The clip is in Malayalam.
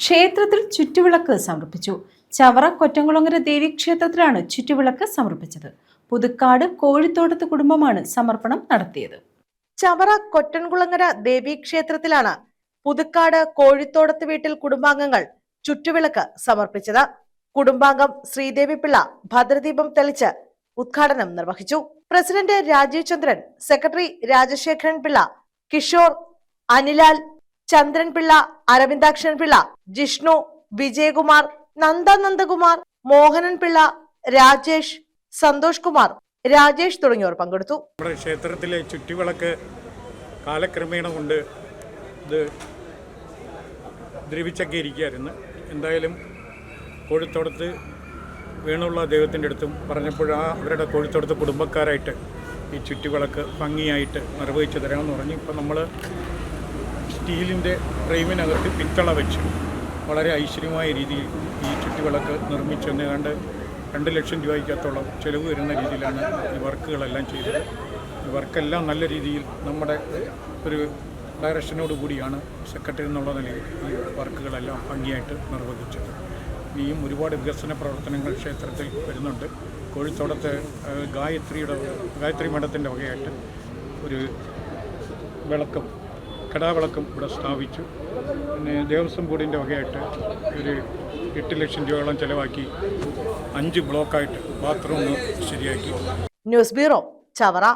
ക്ഷേത്രത്തിൽ ചുറ്റുവിളക്ക് സമർപ്പിച്ചു. ചവറ കൊറ്റംകുളങ്ങര ദേവീക്ഷേത്രത്തിലാണ് ചുറ്റുവിളക്ക് സമർപ്പിച്ചത്. പുതുക്കാട് കോഴിത്തോട്ടത്ത് കുടുംബമാണ് സമർപ്പണം നടത്തിയത്. ചവറ കൊറ്റൻകുളങ്ങര ദേവീക്ഷേത്രത്തിലാണ് പുതുക്കാട് കോഴിത്തോടത്ത് വീട്ടിൽ കുടുംബാംഗങ്ങൾ ചുറ്റുവിളക്ക് സമർപ്പിച്ചത്. കുടുംബാംഗം ശ്രീദേവി പിള്ള ഭദ്രദീപം തെളിച്ച് ഉദ്ഘാടനം നിർവഹിച്ചു. പ്രസിഡന്റ് രാജീവ് ചന്ദ്രൻ, സെക്രട്ടറി രാജശേഖരൻ പിള്ള, കിഷോർ, അനിലാൽ, ചന്ദ്രൻ പിള്ള, അരവിന്ദാക്ഷൻ പിള്ള, ജിഷ്ണു, വിജയകുമാർ, നന്ദകുമാർ, മോഹനൻ പിള്ള, രാജേഷ്, സന്തോഷ് കുമാർ, രാജേഷ് തുടങ്ങിയവർ പങ്കെടുത്തു. നമ്മുടെ ക്ഷേത്രത്തിലെ ചുറ്റുവിളക്ക് കാലക്രമേണ കൊണ്ട് ഇത് ദ്രവിച്ചൊക്കെ ഇരിക്കുകയായിരുന്നു. എന്തായാലും കോഴിത്തോടത്ത് വേണുള്ള ദൈവത്തിൻ്റെ അടുത്തും പറഞ്ഞപ്പോൾ അവരുടെ കോഴിത്തോടത്ത് കുടുംബക്കാരായിട്ട് ഈ ചുറ്റുവിളക്ക് ഭംഗിയായിട്ട് നിർവഹിച്ചു തരാമെന്ന് പറഞ്ഞു. ഇപ്പോൾ നമ്മൾ സ്റ്റീലിൻ്റെ ഫ്രെയിമിനകത്ത് പിത്തള വെച്ച് വളരെ ഐശ്വര്യമായ രീതിയിൽ ഈ ചുറ്റുവിളക്ക് നിർമ്മിച്ചു. ഏതാണ്ട് 2 ലക്ഷം രൂപയ്ക്കകത്തോളം ചിലവ് വരുന്ന രീതിയിലാണ് ഈ വർക്കുകളെല്ലാം ചെയ്തത്. ഈ വർക്കെല്ലാം നല്ല രീതിയിൽ നമ്മുടെ ഒരു ഡയറക്ഷനോട് കൂടിയാണ് സെക്രട്ടറി എന്നുള്ള നിലയിൽ ഈ വർക്കുകളെല്ലാം ഭംഗിയായിട്ട് നിർവഹിച്ചത്. ഇനിയും ഒരുപാട് വികസന പ്രവർത്തനങ്ങൾ ക്ഷേത്രത്തിൽ വരുന്നുണ്ട്. കോഴിത്തോടത്തെ ഗായത്രി മഠത്തിൻ്റെ വകയായിട്ട് ഒരു വിളക്കും കടാവിളക്കും ഇവിടെ സ്ഥാപിച്ചു. പിന്നെ ദേവസ്വം ബോർഡിൻ്റെ വകയായിട്ട് ഒരു 8 ലക്ഷം രൂപയോളം ചിലവാക്കി 5 ബ്ലോക്കായിട്ട് ബാത്റൂം ശരിയാക്കി. News bureau, Chavara.